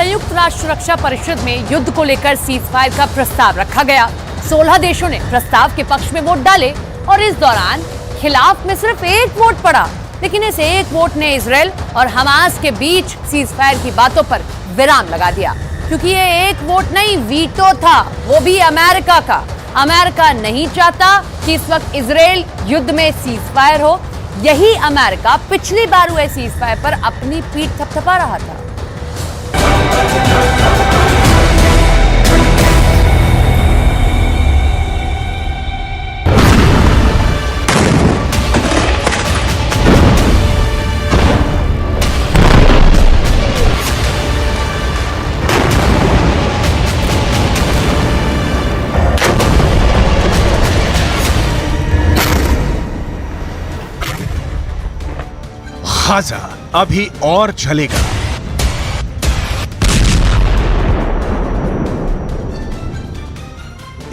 संयुक्त राष्ट्र सुरक्षा परिषद में युद्ध को लेकर सीजफायर का प्रस्ताव रखा गया। 16 देशों ने प्रस्ताव के पक्ष में वोट डाले और इस दौरान खिलाफ में सिर्फ एक वोट पड़ा। लेकिन इस एक वोट ने इजराइल और हमास के बीच सीजफायर की बातों पर विराम लगा दिया, क्योंकि ये एक वोट नहीं, वीटो था, वो भी अमेरिका का। अमेरिका नहीं चाहता कि इस वक्त इजराइल युद्ध में सीजफायर हो। यही अमेरिका पिछली बार हुए सीजफायर पर अपनी पीठ थपथपा रहा था। गाजा अभी और जलेगा।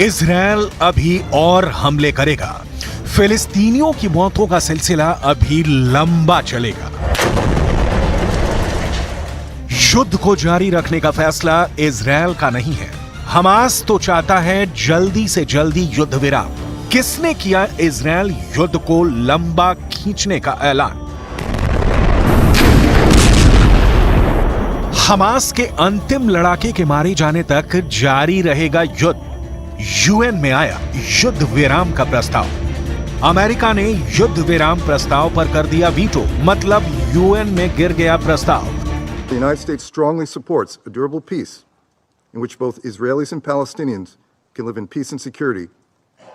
इजराइल अभी और हमले करेगा। फिलिस्तीनियों की मौतों का सिलसिला अभी लंबा चलेगा। युद्ध को जारी रखने का फैसला इजराइल का नहीं है। हमास तो चाहता है जल्दी से जल्दी युद्ध विराम। किसने किया इजराइल युद्ध को लंबा खींचने का ऐलान? हमास के अंतिम लड़ाके के मारे जाने तक जारी रहेगा युद्ध। यूएन में आया युद्ध विराम का प्रस्ताव। अमेरिका ने युद्ध विराम प्रस्ताव पर कर दिया वीटो, मतलब यूएन में गिर गया प्रस्ताव। The United States strongly supports a durable peace in which both Israelis and Palestinians can live in peace and security.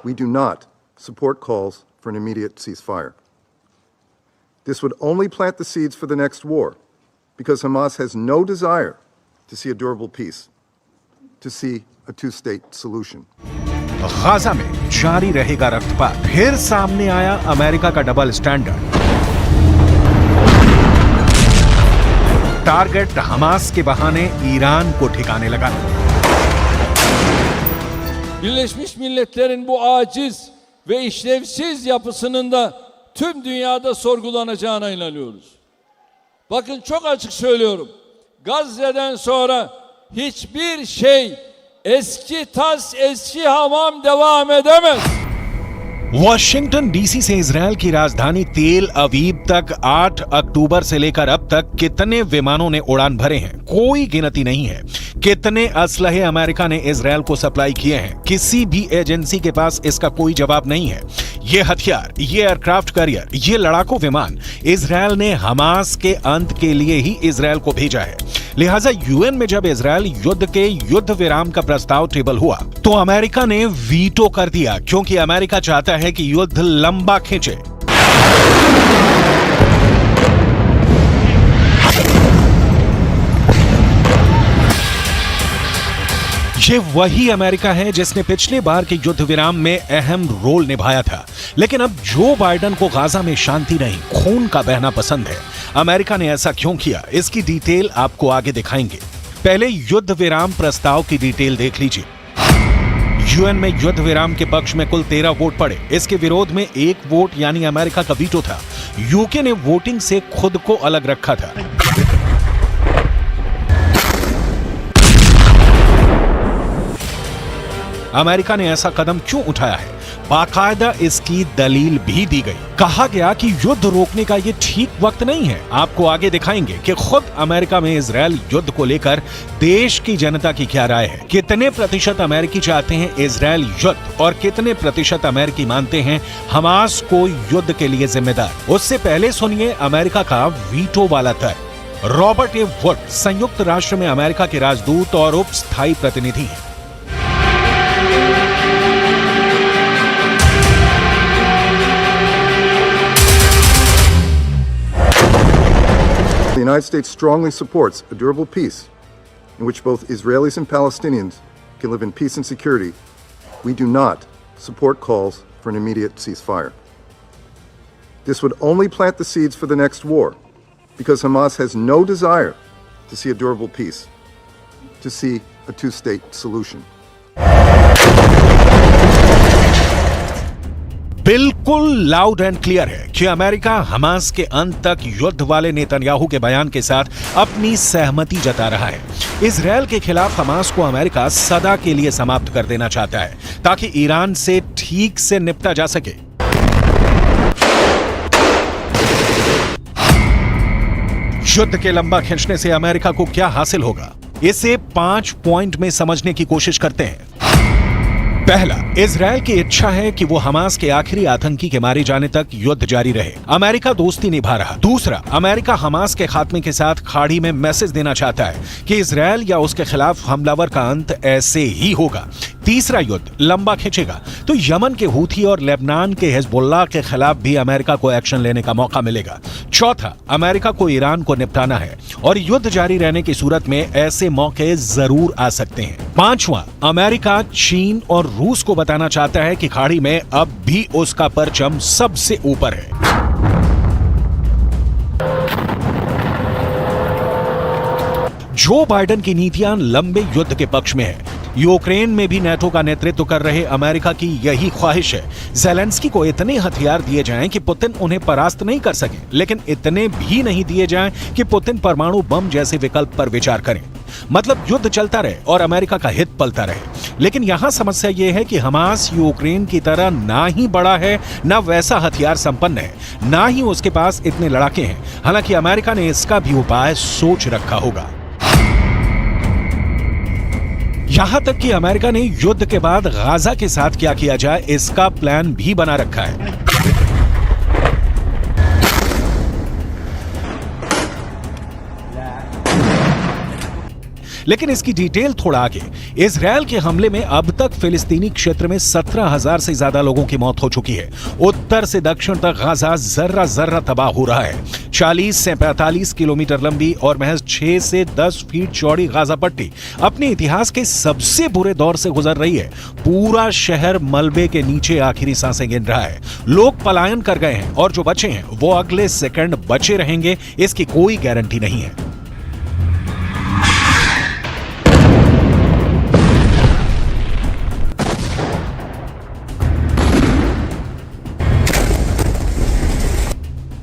We do not support calls for an immediate ceasefire. This would only plant the seeds for the next war, because Hamas has no desire to see a durable peace, to see a two-state solution. Gaza में जारी रहेगा रक्तपात। फिर सामने आया America का double standard. Target Hamas के बहाने Iran को ठिकाने लगा। Birleşmiş Milletler'in bu aciz ve işlevsiz yapısının da tüm dünyada sorgulanacağına inanıyoruz. Bakın çok açık söylüyorum. Gazze'den sonra hiçbir şey eski tas eski hamam devam edemez. Washington DC से Israel की राजधानी तेल अवीव तक 8 अक्टूबर से लेकर अब तक कितने विमानों ने उड़ान भरे हैं, कोई गिनती नहीं है। कितने असलहे अमेरिका ने इजरायल को सप्लाई किए हैं, किसी भी एजेंसी के पास इसका कोई जवाब नहीं है। ये हथियार, ये एयरक्राफ्ट कैरियर, ये लड़ाकू विमान इजरायल ने हमास के अंत के लिए ही इजरायल को भेजा है। लिहाजा यूएन में जब इजरायल युद्ध के युद्ध विराम का प्रस्ताव टेबल हुआ तो अमेरिका ने वीटो कर दिया, क्योंकि अमेरिका चाहता है कि युद्ध लंबा खींचे। ये वही अमेरिका है जिसने पिछले बार के युद्ध विराम में अहम रोल निभाया था। लेकिन अब जो बाइडेन को गाजा में शांति नहीं, खून का बहना पसंद है। अमेरिका ने ऐसा क्यों किया, इसकी डिटेल आपको आगे दिखाएंगे। पहले युद्ध विराम प्रस्ताव की डिटेल देख लीजिए। यूएन में युद्ध विराम के पक्ष में कुल 13 वोट पड़े। इसके विरोध में 1 वोट यानी अमेरिका का वीटो था। यूके ने वोटिंग से खुद को अलग रखा था। अमेरिका ने ऐसा कदम क्यों उठाया है, बाकायदा इसकी दलील भी दी गई। कहा गया कि युद्ध रोकने का ये ठीक वक्त नहीं है। आपको आगे दिखाएंगे कि खुद अमेरिका में इजरायल युद्ध को लेकर देश की जनता की क्या राय है। कितने प्रतिशत अमेरिकी चाहते हैं इजरायल युद्ध और कितने प्रतिशत अमेरिकी मानते हैं हमास को युद्ध के लिए जिम्मेदार। उससे पहले सुनिए अमेरिका का वीटो वाला तर्क। रॉबर्ट ए वुड संयुक्त राष्ट्र में अमेरिका के राजदूत और उप स्थायी प्रतिनिधि हैं। The United States strongly supports a durable peace in which both Israelis and Palestinians can live in peace and security. We do not support calls for an immediate ceasefire. This would only plant the seeds for the next war, because Hamas has no desire to see a durable peace, to see a two-state solution. बिल्कुल loud and clear है कि America Hamas के अंत तक युद्ध वाले Netanyahu के बयान के साथ अपनी सहमति जता रहा है। इजरायल के खिलाफ हमास को अमेरिका सदा के लिए समाप्त कर देना चाहता है ताकि ईरान से ठीक से निपटा जा सके। युद्ध के लंबा खींचने से अमेरिका को क्या हासिल होगा, इसे 5 पॉइंट में समझने की कोशिश करते हैं। पहला, इजरायल की इच्छा है कि वो हमास के आखिरी आतंकी के मारे जाने तक युद्ध जारी रहे। अमेरिका दोस्ती निभा रहा। दूसरा, अमेरिका हमास के खात्मे के साथ खाड़ी में मैसेज देना चाहता है कि इजरायल या उसके खिलाफ हमलावर का अंत ऐसे ही होगा। तीसरा, युद्ध लंबा खींचेगा तो यमन के हूथी और लेबनान के हिजबुल्लाह के खिलाफ भी अमेरिका को एक्शन लेने का मौका मिलेगा। चौथा, अमेरिका को ईरान को निपटाना है और युद्ध जारी रहने की सूरत में ऐसे मौके जरूर आ सकते हैं। पांचवां, अमेरिका चीन और रूस को बताना चाहता है कि खाड़ी में अब भी उसका परचम सबसे ऊपर है। जो बाइडेन की नीतियां लंबे युद्ध के पक्ष में है। यूक्रेन में भी नेटो का नेतृत्व कर रहे अमेरिका की यही ख्वाहिश है। ज़ेलेंस्की को इतने हथियार दिए जाएं कि पुतिन उन्हें परास्त नहीं कर सके, लेकिन इतने भी नहीं दिए जाएं कि पुतिन परमाणु बम जैसे विकल्प पर विचार करें। मतलब युद्ध चलता रहे और अमेरिका का हित पलता रहे। लेकिन यहां समस्या यह है कि हमास यूक्रेन की तरह ना ही बड़ा है, ना वैसा हथियार संपन्न है, ना ही उसके पास इतने लड़ाके हैं। हालांकि अमेरिका ने इसका भी उपाय सोच रखा होगा। यहां तक कि अमेरिका ने युद्ध के बाद गाजा के साथ क्या किया जाए इसका प्लान भी बना रखा है। लेकिन इसकी डिटेल थोड़ा आगे। इजरायल के हमले में अब तक फिलिस्तीनी क्षेत्र में 17,000 से ज्यादा लोगों की मौत हो चुकी है। उत्तर से दक्षिण तक गाजा जर्रा जर्रा तबाह हो रहा है। 40 से 45 किलोमीटर लंबी और महज 6 से 10 फीट चौड़ी गाजा पट्टी अपने इतिहास के सबसे बुरे दौर से गुजर रही है। पूरा शहर मलबे के नीचे आखिरी सांसें गिन रहा है। लोग पलायन कर गए हैं और जो बचे हैं वो अगले सेकंड बचे रहेंगे, इसकी कोई गारंटी नहीं है।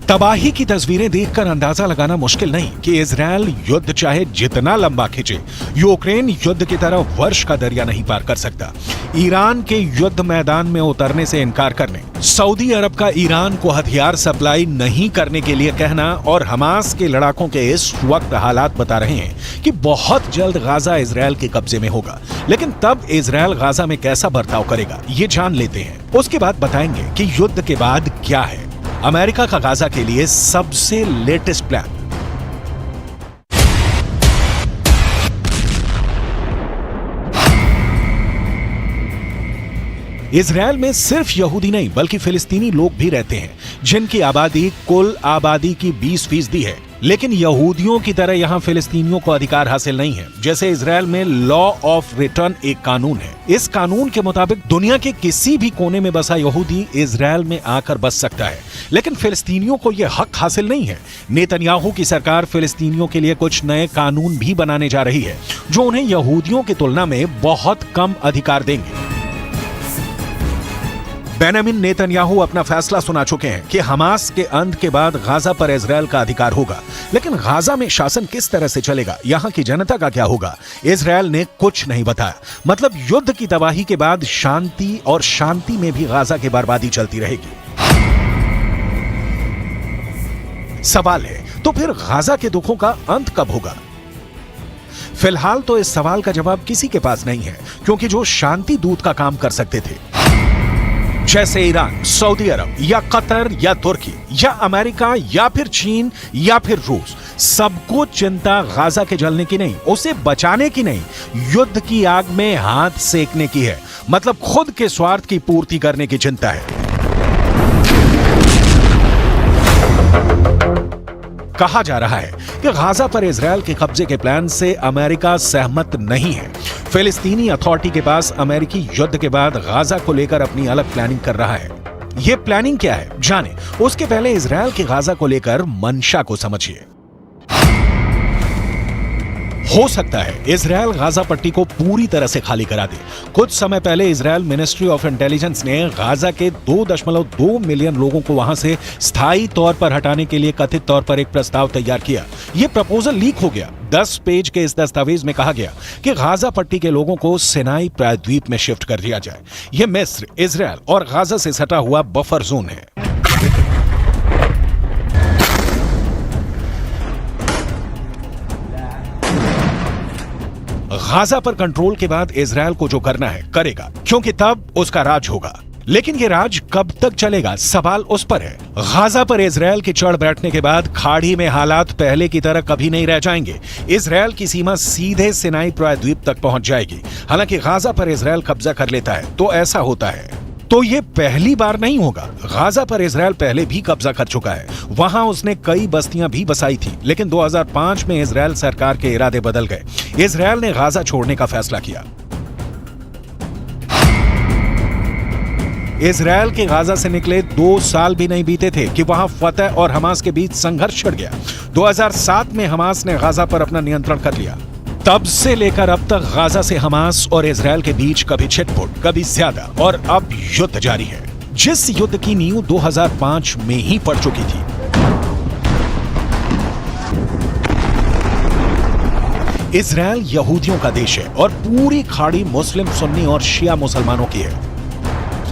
तबाही की तस्वीरें देखकर अंदाजा लगाना मुश्किल नहीं कि इजरायल युद्ध चाहे जितना लंबा खींचे, यूक्रेन युद्ध की तरह वर्ष का दरिया नहीं पार कर सकता। ईरान के युद्ध मैदान में उतरने से इनकार करने, सऊदी अरब का ईरान को हथियार सप्लाई नहीं करने के लिए कहना और हमास के लड़ाकों के इस वक्त हालात बता रहे हैं कि बहुत जल्द गाजा इजरायल के कब्जे में होगा। लेकिन तब इजरायल गाजा में कैसा बर्ताव करेगा, ये जान लेते हैं। उसके बाद बताएंगे कि युद्ध के बाद क्या है अमेरिका का गाजा के लिए सबसे लेटेस्ट प्लान। इजरायल में सिर्फ यहूदी नहीं बल्कि फिलिस्तीनी लोग भी रहते हैं, जिनकी आबादी कुल आबादी की 20% है। लेकिन यहूदियों की तरह यहां फिलिस्तीनियों को अधिकार हासिल नहीं है। जैसे इजरायल में लॉ ऑफ रिटर्न एक कानून है। इस कानून के मुताबिक दुनिया के किसी भी कोने में बसा यहूदी इजरायल में आकर बस सकता है, लेकिन फिलिस्तीनियों को यह हक हासिल नहीं है। नेतन्याहू की सरकार फिलिस्तीनियों के लिए कुछ नए कानून भी बनाने जा रही है, जो उन्हें यहूदियों की तुलना में बहुत कम अधिकार देंगे। बेंजामिन नेतन्याहू अपना फैसला सुना चुके हैं कि हमास के अंत के बाद गाजा पर इजरायल का अधिकार होगा। लेकिन गाजा में शासन किस तरह से चलेगा, यहां की जनता का क्या होगा, इजरायल ने कुछ नहीं बताया। मतलब युद्ध की तबाही के बाद शांति, और शांति में भी गाजा की बर्बादी चलती रहेगी। सवाल है, तो फिर गाजा के दुखों का अंत कब होगा? फिलहाल तो इस सवाल का जवाब किसी के पास नहीं है, क्योंकि जो शांति दूत का काम कर सकते थे, जैसे ईरान, सऊदी अरब या कतर या तुर्की या अमेरिका या फिर चीन या फिर रूस, सबको चिंता गाजा के जलने की नहीं, उसे बचाने की नहीं, युद्ध की आग में हाथ सेकने की है। मतलब खुद के स्वार्थ की पूर्ति करने की चिंता है। कहा जा रहा है कि गाजा पर इजरायल के कब्जे के प्लान से अमेरिका सहमत नहीं है। फिलिस्तीनी अथॉरिटी के पास अमेरिकी युद्ध के बाद गाजा को लेकर अपनी अलग प्लानिंग कर रहा है। यह प्लानिंग क्या है जाने, उसके पहले इजरायल के गाजा को लेकर मंशा को समझिए। हो सकता है इजरायल गाजा पट्टी को पूरी तरह से खाली करा दे। कुछ समय पहले इजरायल मिनिस्ट्री ऑफ इंटेलिजेंस ने गाजा के 2.2 मिलियन लोगों को वहां से स्थायी तौर पर हटाने के लिए कथित तौर पर एक प्रस्ताव तैयार किया। यह प्रपोजल लीक हो गया। 10 पेज के इस दस्तावेज में कहा गया कि गाजा पट्टी के लोगों को सिनाई प्रायद्वीप में शिफ्ट कर दिया जाए। यह मिस्र, इजरायल और गाजा से सटा हुआ बफर जोन है। गाजा पर कंट्रोल के बाद इजरायल को जो करना है करेगा, क्योंकि तब उसका राज होगा। लेकिन ये राज कब तक चलेगा, सवाल उस पर है। गाजा पर इजरायल के चढ़ बैठने के बाद खाड़ी में हालात पहले की तरह कभी नहीं रह जाएंगे। इजरायल की सीमा सीधे सिनाई प्रायद्वीप तक पहुंच जाएगी। हालांकि गाजा पर इजरायल कब्जा कर लेता है तो ऐसा होता है, तो ये पहली बार नहीं होगा। गाजा पर इजरायल पहले भी कब्जा कर चुका है। वहां उसने कई बस्तियां भी बसाई थी, लेकिन 2005 में इजरायल सरकार के इरादे बदल गए। इजरायल ने गाजा छोड़ने का फैसला किया। इजरायल के गाजा से निकले 2 साल भी नहीं बीते थे कि वहां फतह और हमास के बीच संघर्ष छिड़ गया। 2007 में हमास ने गाजा पर अपना नियंत्रण कर लिया। तब से लेकर अब तक गाजा से हमास और इजरायल के बीच कभी छिटपुट, कभी ज्यादा और अब युद्ध जारी है, जिस युद्ध की नींव 2005 में ही पड़ चुकी थी। इजरायल यहूदियों का देश है और पूरी खाड़ी मुस्लिम, सुन्नी और शिया मुसलमानों की है।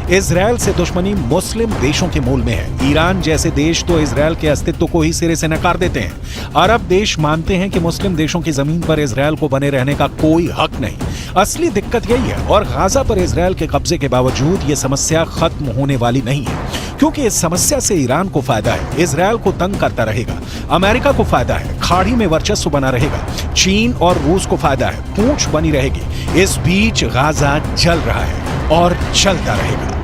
इजरायल से दुश्मनी मुस्लिम देशों के मूल में है। ईरान जैसे देश तो इजरायल के अस्तित्व को ही सिरे से नकार देते हैं। अरब देश मानते हैं कि मुस्लिम देशों की जमीन पर इजरायल को बने रहने का कोई हक नहीं। असली दिक्कत यही है, और गाजा पर इजरायल के कब्जे के बावजूद ये समस्या खत्म होने वाली नहीं है, क्योंकि इस समस्या से ईरान को फायदा है। इजरायल को तंग करता रहेगा। अमेरिका को फायदा है, खाड़ी में वर्चस्व बना रहेगा। चीन और रूस को फायदा है, पूंछ बनी रहेगी। इस बीच गाजा जल रहा है और चलता रहेगा।